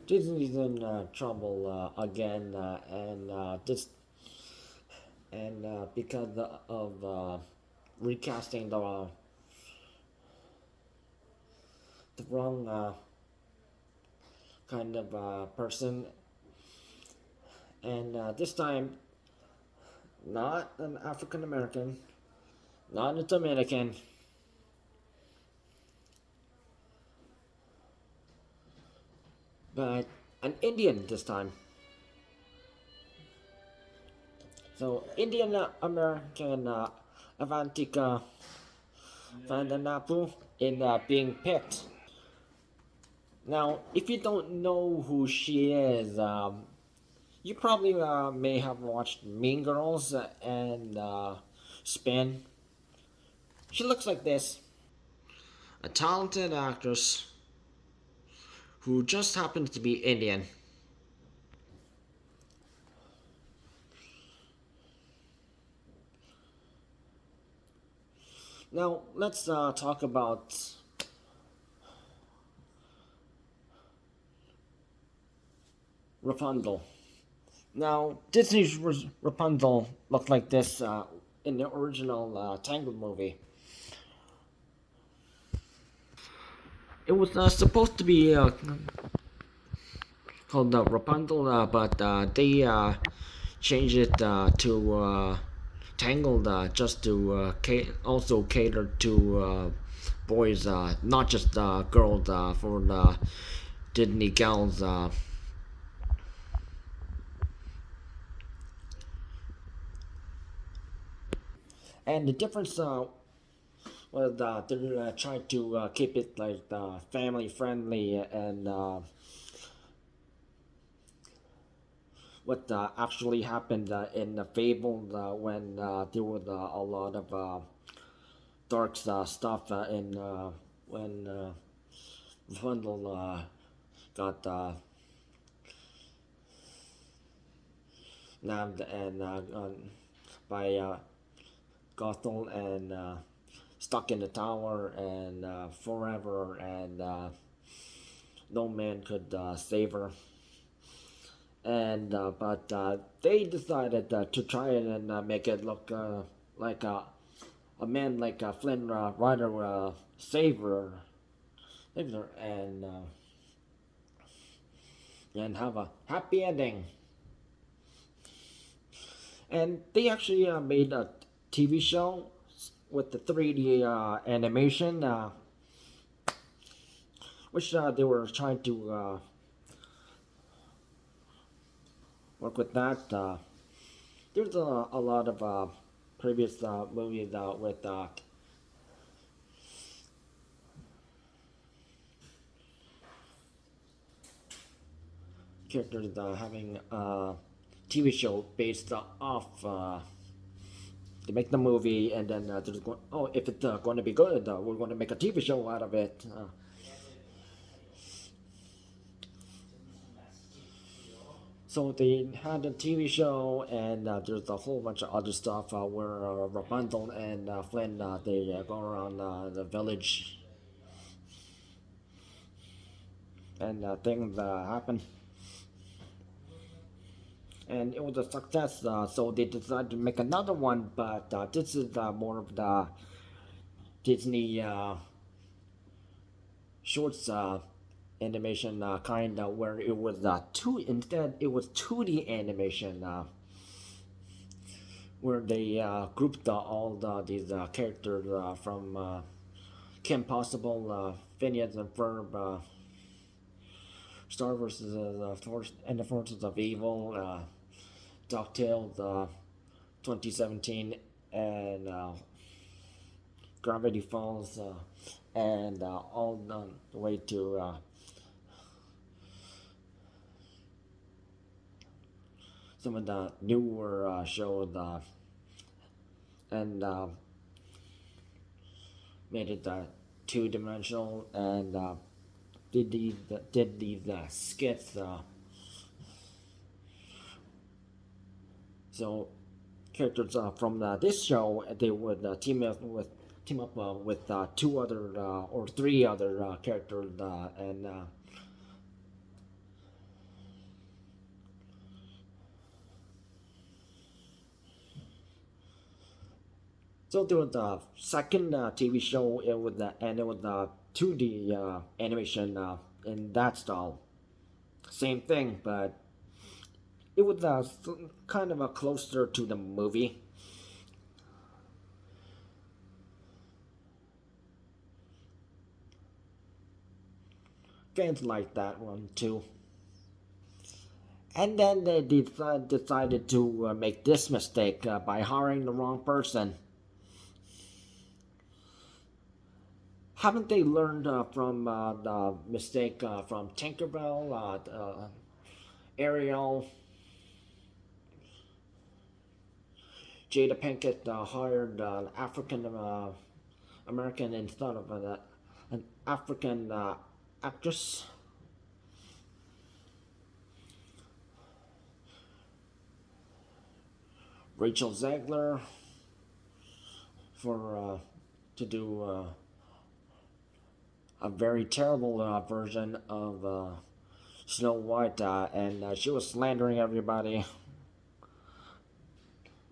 Disney's in trouble again, and just and because of recasting the wrong kind of person, and this time not an African American, not a Dominican, but an Indian this time. So Indian American Avantika Vandanapu in being picked. Now, if you don't know who she is, you probably may have watched Mean Girls and Spin. She looks like this: a talented actress who just happens to be Indian. Now, let's talk about Rapunzel. Now, Disney's Rapunzel looked like this in the original Tangled movie. It was supposed to be called Rapunzel, but they changed it to Tangled just to also cater to boys, not just girls for the Disney gals. And the difference was they trying to keep it like family friendly and what actually happened in the fable when there was a lot of dark stuff in when Fundle got nabbed and by Gothel and stuck in the tower and forever and no man could save her. And but they decided to try it and make it look like a man like Flynn Rider saved her and have a happy ending. And they actually made a TV show with the 3D animation, which they were trying to work with that. There's a lot of previous movies with characters having a TV show based off. They make the movie and then they're just going, oh, if it's going to be good, we're going to make a TV show out of it. So they had a TV show, and there's a whole bunch of other stuff where Rapunzel and Flynn they go around the village, and things happen. And it was a success, so they decided to make another one. But this is more of the Disney shorts animation kind of where it was two instead it was 2D animation where they grouped all these characters from Kim Possible, Phineas and Ferb, Star versus Force and the Forces of Evil, DuckTales, 2017, and Gravity Falls, and all the way to some of the newer shows and made it two-dimensional and did these skits. So characters from this show they would team up with two other or three other characters and So there was the second TV show. It was and it was the 2D animation in that style. Same thing, but it was kind of closer to the movie. Fans like that one too. And then they decided to make this mistake by hiring the wrong person. Haven't they learned from the mistake from Tinkerbell, Ariel, Jada Pinkett hired African American instead of an African actress? Rachel Zegler for to do a very terrible version of Snow White, and she was slandering everybody,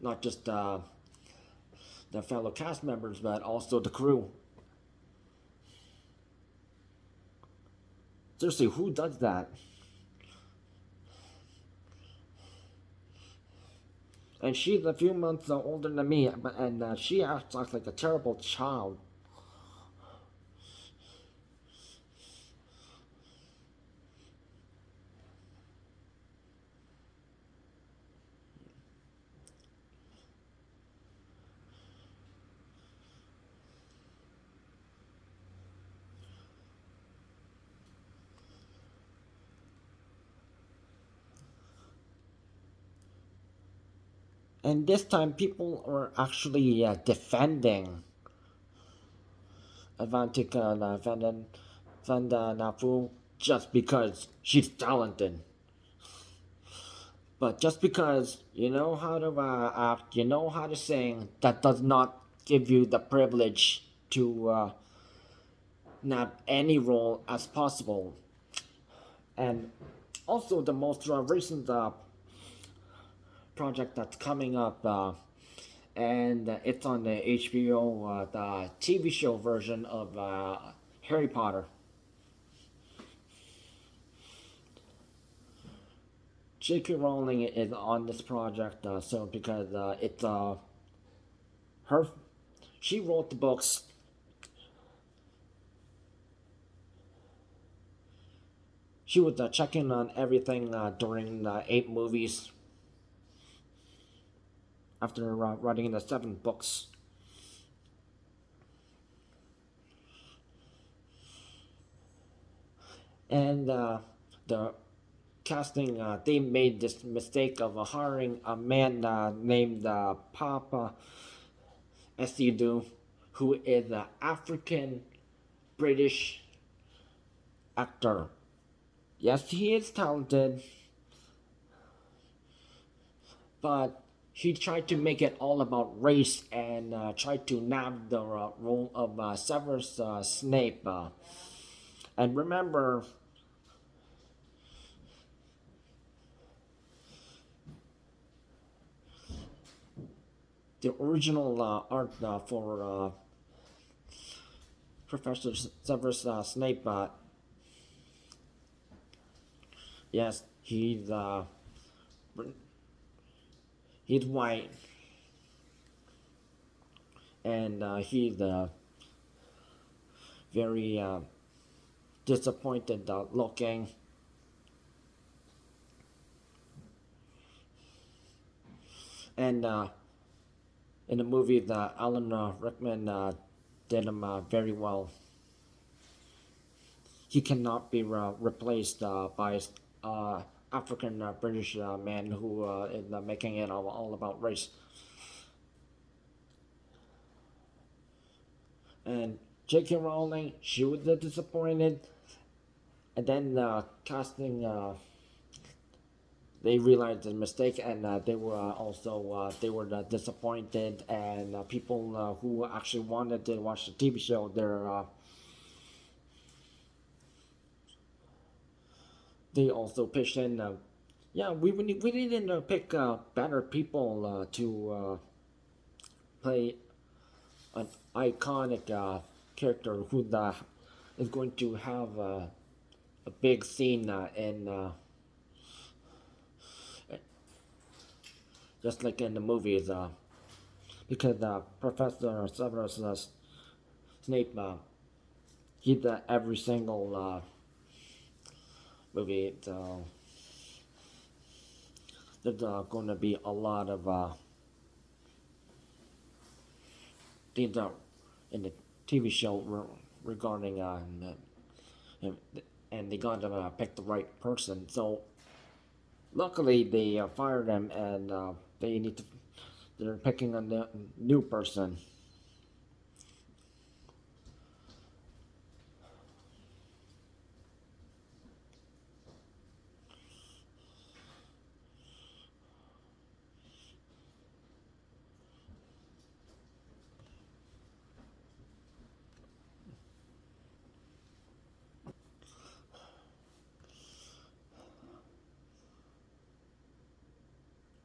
not just the fellow cast members, but also the crew. Seriously, who does that? And she's a few months older than me, and she acts like a terrible child. And this time, people are actually defending Avantika Vandanapu just because she's talented. But just because you know how to act, you know how to sing, that does not give you the privilege to nab any role as possible. And also, the most recent project that's coming up, and it's on the HBO, the TV show version of Harry Potter. J.K. Rowling is on this project, so because it's her, she wrote the books. She was checking on everything during the 8 movies after writing the 7 books. And the casting, they made this mistake of hiring a man named Papa Esidu, who is an African British actor. Yes, he is talented, but he tried to make it all about race and tried to nab the role of Severus Snape. And remember, the original art for Professor Severus Snape, yes, he's white, and he's very disappointed looking. And in the movie, Alan Rickman did him very well. He cannot be replaced by African British man who is making it all about race. And J.K. Rowling, she was disappointed, and then casting. They realized the mistake, and they were also they were disappointed, and people who actually wanted to watch the TV show, they also pitched in. Yeah, we didn't pick better people to play an iconic character who is going to have a big scene in just like in the movies, because Professor Severus Snape, he's every single movie. So there's going to be a lot of things in the TV show regarding and and they got to pick the right person. So luckily they fired him, and they need to. They're picking a new person.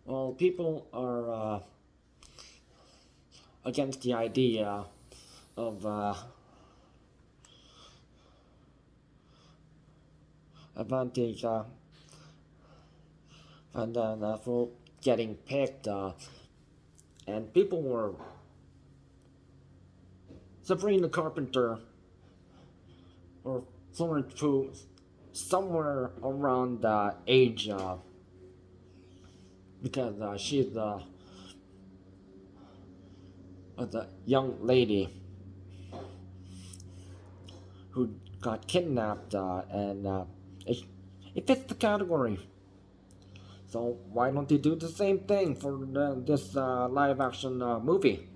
Well, people are against the idea of Avantika Vandanapu getting picked, and people were Sabrina Carpenter or Florence Pugh somewhere around the age because she's the young lady who got kidnapped, and it fits the category. So why don't they do the same thing for this live action movie?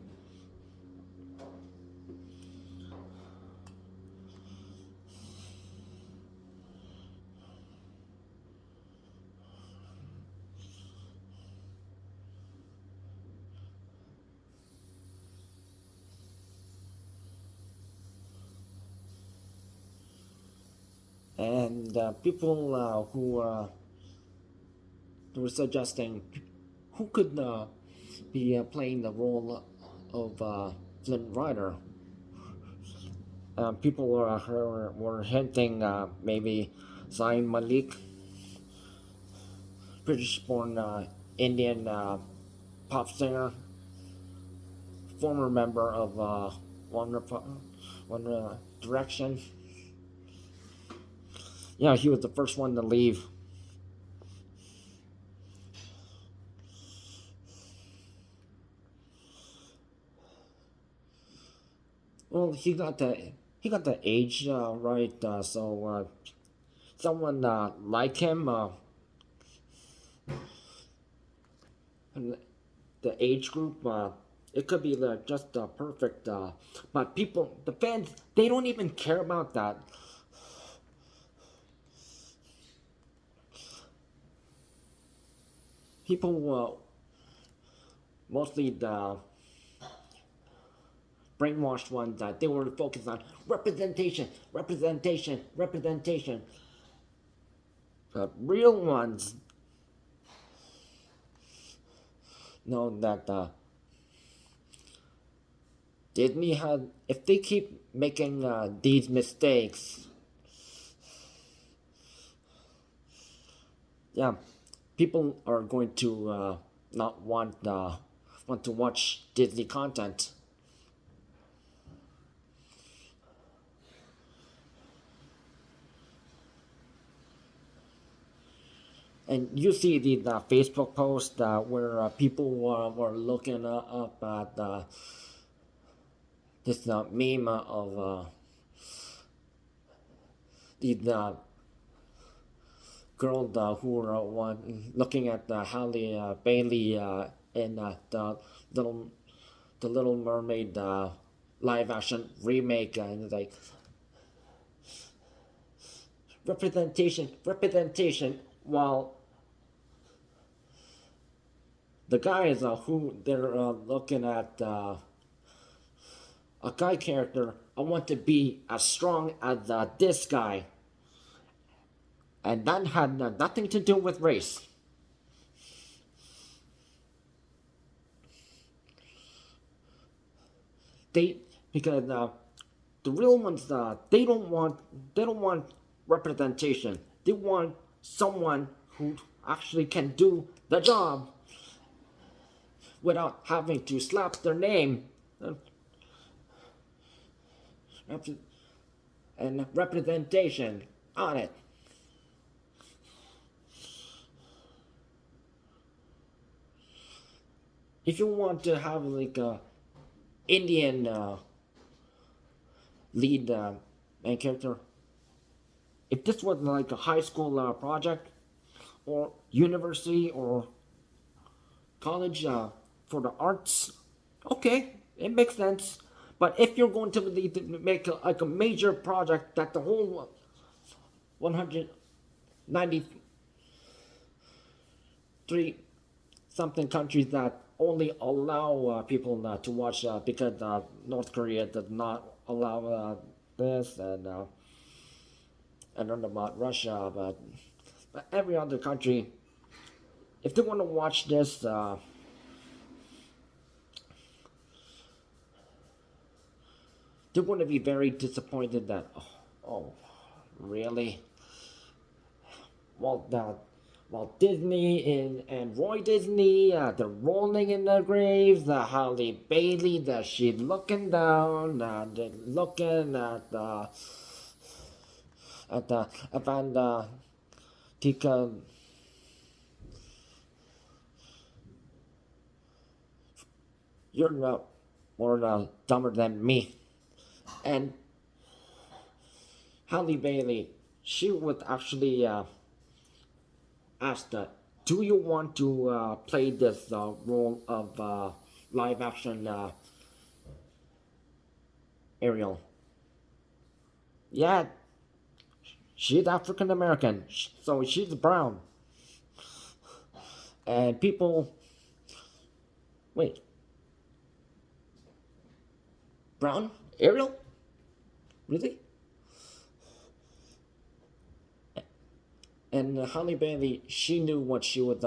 And people who were suggesting who could be playing the role of Flynn Rider. People were hinting maybe Zayn Malik, British-born Indian pop singer, former member of One Direction. Yeah, he was the first one to leave. Well, he got the age right, so someone like him, the age group, it could be just perfect. But people, the fans, they don't even care about that. People, mostly the brainwashed ones, that they were focused on representation, representation, representation. But real ones know that Disney had, if they keep making these mistakes, yeah, people are going to not want to watch Disney content. And you see the Facebook post where people were looking up at this meme of the girl who were looking at Halle Bailey in little the Little Mermaid live action remake, and it's like representation, representation. While the guys who they're looking at a guy character, I want to be as strong as this guy, and that had nothing to do with race. They because the real ones they don't want representation. They want someone who actually can do the job without having to slap their name and representation on it. If you want to have like a Indian lead main character, if this was like a high school project or university or college for the arts, okay, it makes sense. But if you're going to make like a major project that the whole 193 something countries that only allow people to watch because North Korea does not allow this, and I don't know about Russia, but every other country, if they want to watch this, they're going to be very disappointed that, oh really? Walt, Walt Disney and Roy Disney, they're rolling in their graves. Halle Bailey, she's looking down, looking at Avantika. You're not more dumber than me. And Halle Bailey, she would actually ask that, do you want to play this role of live action Ariel? Yeah, she's African American, so she's brown. And people, wait, brown? Ariel? Really? And Halle Bailey, she knew what she was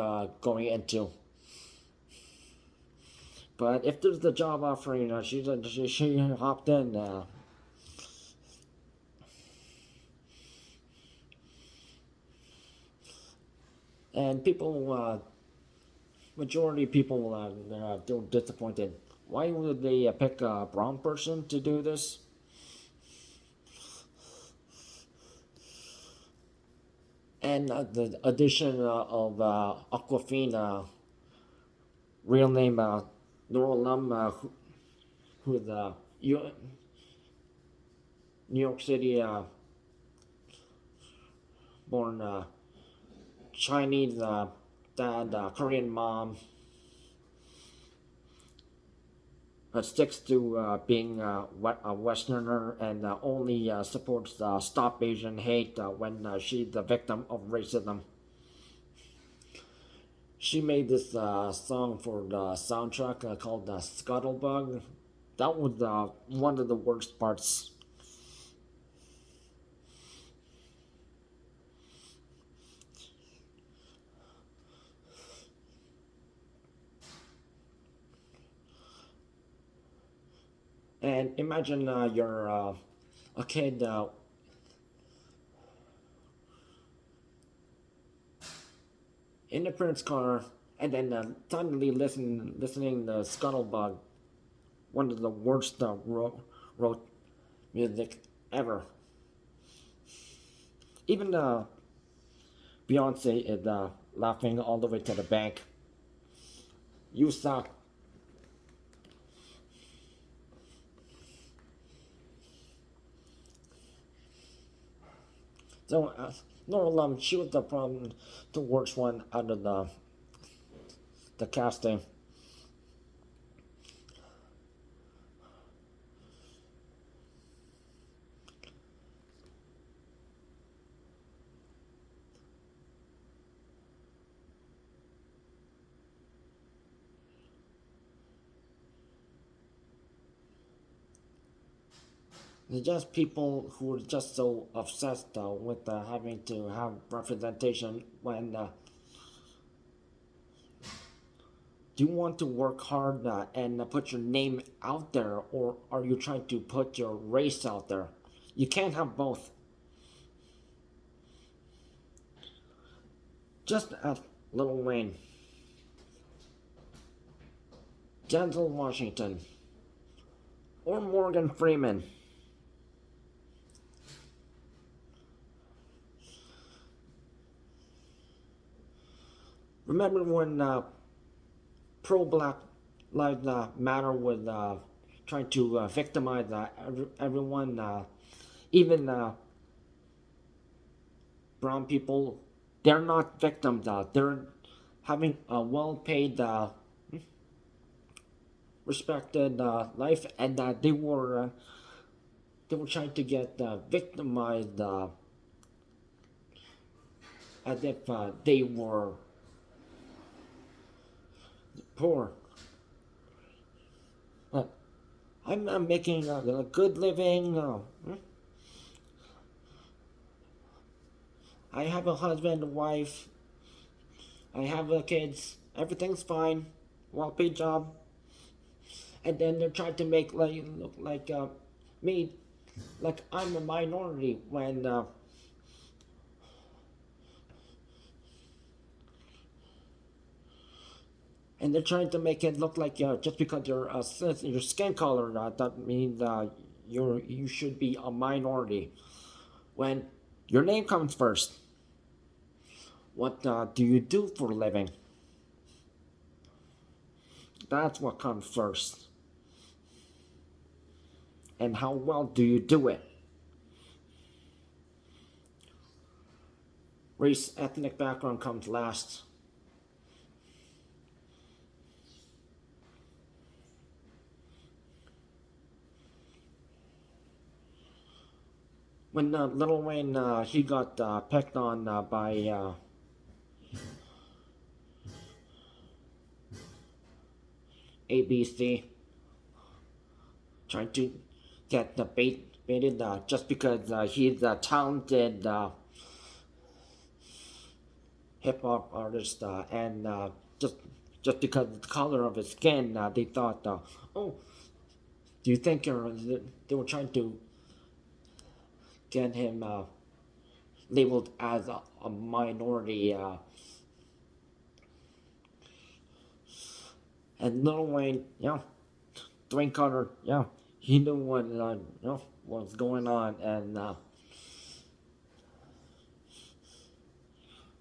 going into. But if there's the job offering, she hopped in. And people, majority of people are disappointed. Why would they pick a brown person to do this? And the addition of Aquafina, real name Nora Lum, who's New York City born Chinese dad, Korean mom, sticks to being a Westerner and only supports Stop Asian Hate when she's the victim of racism. She made this song for the soundtrack called Scuttlebug. That was one of the worst parts. And imagine you're a kid in the parents' car, and then suddenly listening to Scuttlebug, one of the worst wrote music ever. Even Beyonce is laughing all the way to the bank. You suck. So Nora Lum, she was the problem, the worst one out of the casting. It's just people who are just so obsessed with having to have representation when Do you want to work hard and put your name out there, or are you trying to put your race out there? You can't have both. Just as Little Wayne, Denzel Washington, or Morgan Freeman. Remember when pro Black Lives Matter was trying to victimize everyone, even brown people? They're not victims. They're having a well-paid, respected life, and they were trying to get victimized as if they were poor. Uh, I'm making a good living. I have a husband, a wife. I have kids. Everything's fine. Well-paid job. And then they're trying to make like look like me, like I'm a minority when and they're trying to make it look like just because you're your skin color that means you should be a minority when your name comes first. What do you do for a living? That's what comes first. And how well do you do it? Race, ethnic background comes last. When Little Wayne he got picked on by ABC, trying to get the baited just because he's a talented hip hop artist and just because of the color of his skin, they thought, oh, do you think they were trying to get him labeled as a minority? And Lil Wayne, yeah, Dwayne Carter, yeah, he knew what was going on, and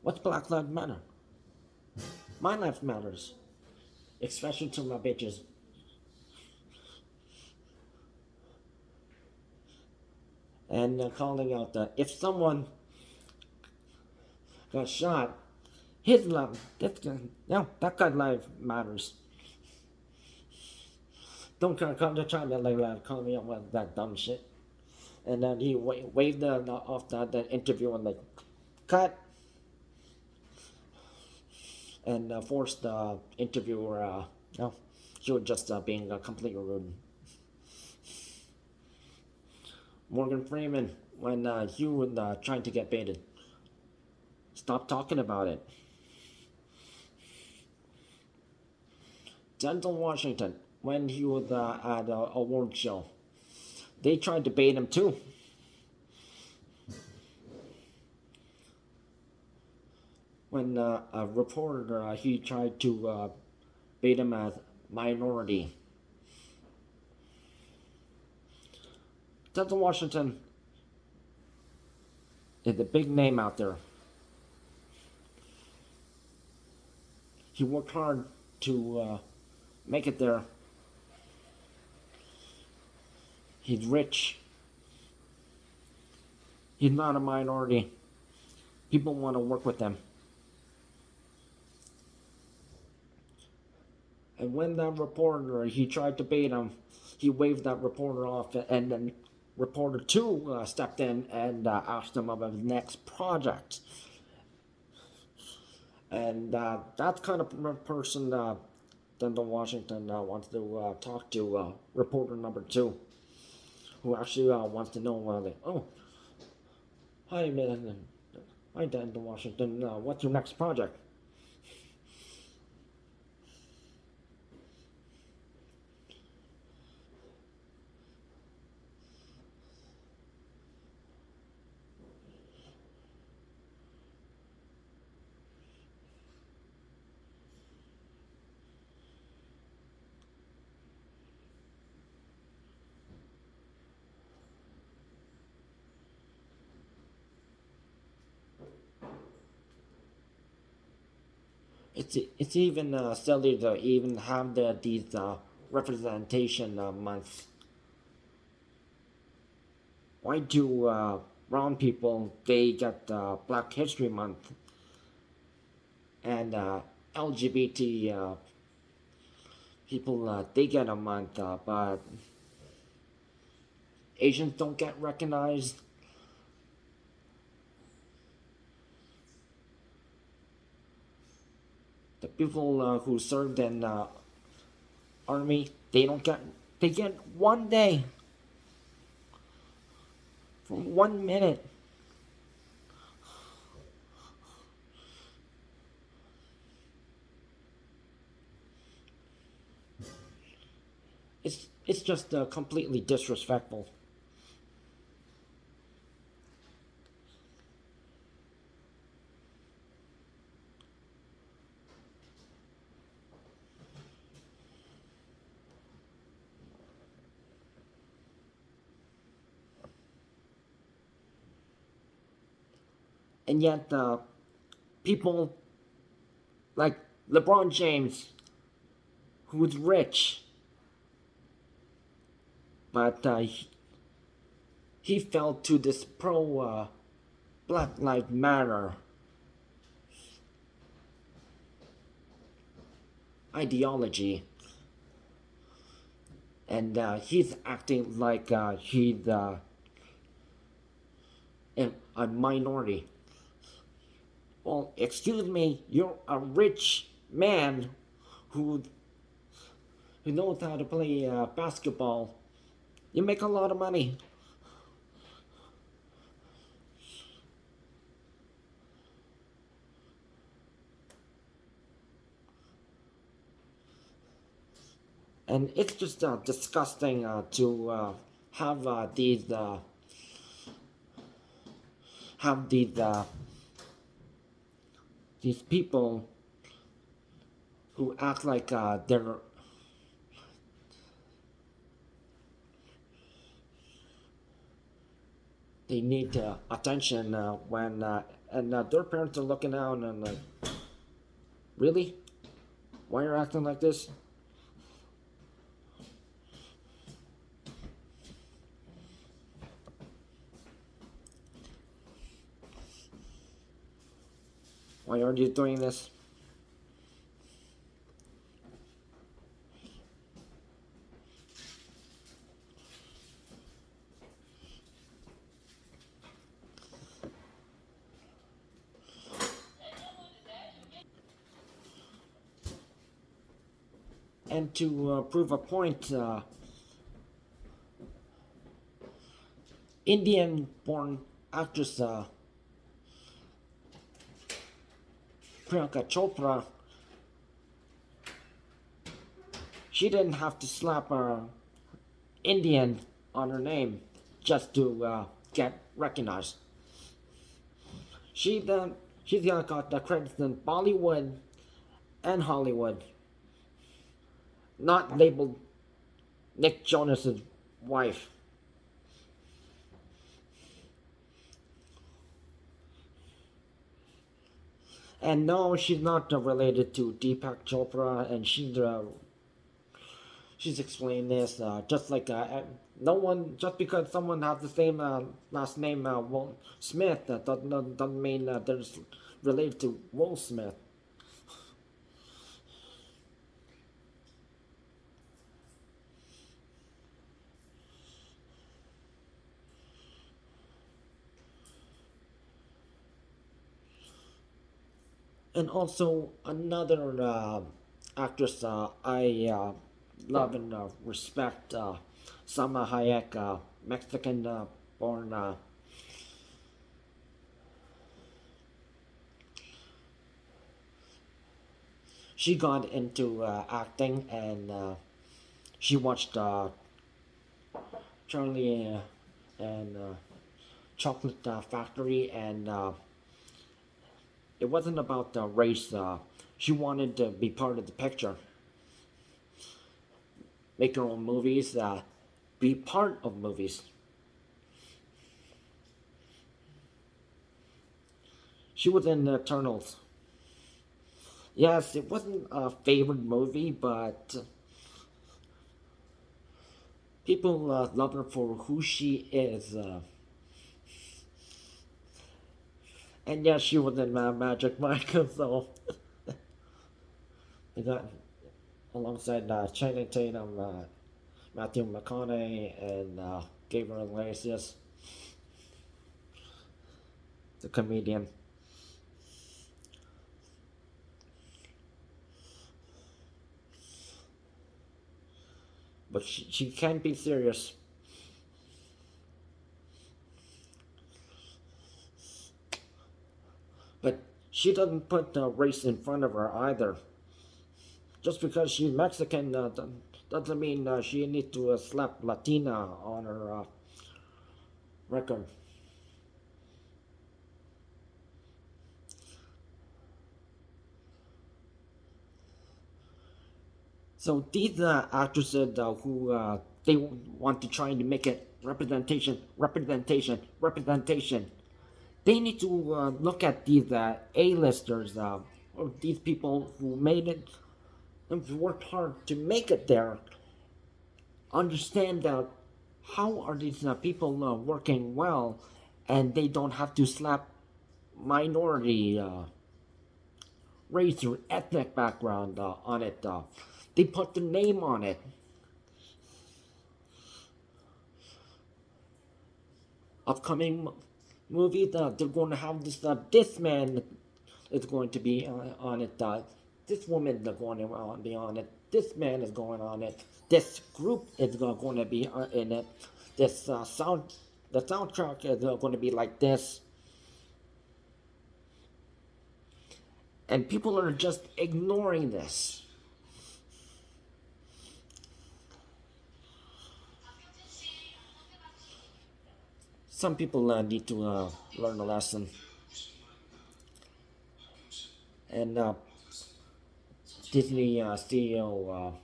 what's Black Lives Matter? My life matters, especially to my bitches. And calling out that if someone got shot, his life, yeah, that guy's life matters. Don't come to try to like call me up with that dumb shit. And then he waved off that interview and like cut and forced the interviewer. No, she was just being completely rude. Morgan Freeman, when you were trying to get baited, stop talking about it. Denzel Washington, when he was at a award show, they tried to bait him too. When a reporter he tried to bait him as minority. Denzel Washington is a big name out there. He worked hard to make it there. He's rich. He's not a minority. People want to work with him. And when that reporter he tried to bait him, he waved that reporter off, and then reporter two stepped in and asked him about his next project. And that's kind of person Denzel Washington wants to talk to reporter number two, who actually wants to know, like, oh, hi, man, hi, Denzel Washington, what's your next project? It's even silly to even have these representation months. Why do brown people they get Black History Month and LGBT people they get a month, but Asians don't get recognized. The people who served in army they get 1 day for 1 minute. It's just completely disrespectful. And yet people like LeBron James, who's rich, but he fell to this pro Black Lives Matter ideology, and he's acting like he's a minority. Well, excuse me, you're a rich man who who knows how to play basketball. You make a lot of money. And it's just disgusting to have these people who act like they need attention when and their parents are looking down and like, really, why are you acting like this? Why are you doing this? And to prove a point, Indian-born actress Priyanka Chopra, she didn't have to slap Indian on her name just to get recognized. She's got the credits in Bollywood and Hollywood, not labeled Nick Jonas's wife. And no, she's not related to Deepak Chopra, and she's explained this just like no one just because someone has the same last name Will Smith doesn't mean they're related to Will Smith. And also another actress I love and respect, Salma Hayek, Mexican born. She got into acting and she watched Charlie and Chocolate Factory, and it wasn't about race. She wanted to be part of the picture, make her own movies, be part of movies. She was in Eternals, Yes, it wasn't a favorite movie, but people love her for who she is. And yes, she was in Magic Mike, so they got alongside Channing Tatum, Matthew McConaughey, and Gabriel Iglesias, the comedian. But she can be serious. But she doesn't put race in front of her either. Just because she's Mexican doesn't mean she needs to slap Latina on her record. So these actresses who they want to try to make it representation, representation, representation. They need to look at these A-listers, or these people who made it and worked hard to make it there. Understand how are these people working well, and they don't have to slap minority race or ethnic background on it. They put the name on it. Upcoming movies, they're going to have this man is going to be on it. This woman is going to be on it. This man is going on it. This group is going to be in it. This the soundtrack is going to be like this, and people are just ignoring this. Some people need to learn a lesson, and Disney CEO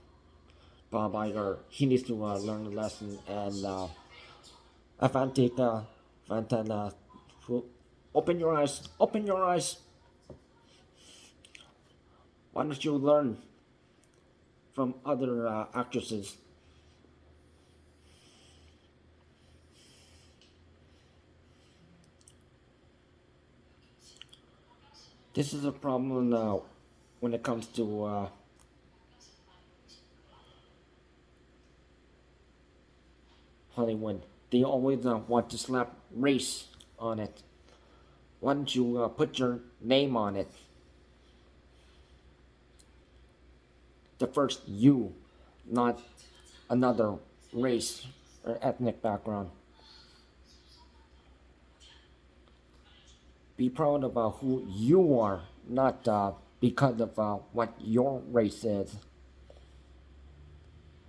Bob Iger, he needs to learn a lesson, and Avantika Vandanapu, open your eyes, open your eyes. Why don't you learn from other actresses? This is a problem when it comes to Hollywood. They always want to slap race on it. Why don't you put your name on it? The first you, not another race or ethnic background. Be proud of who you are, not because of what your race is.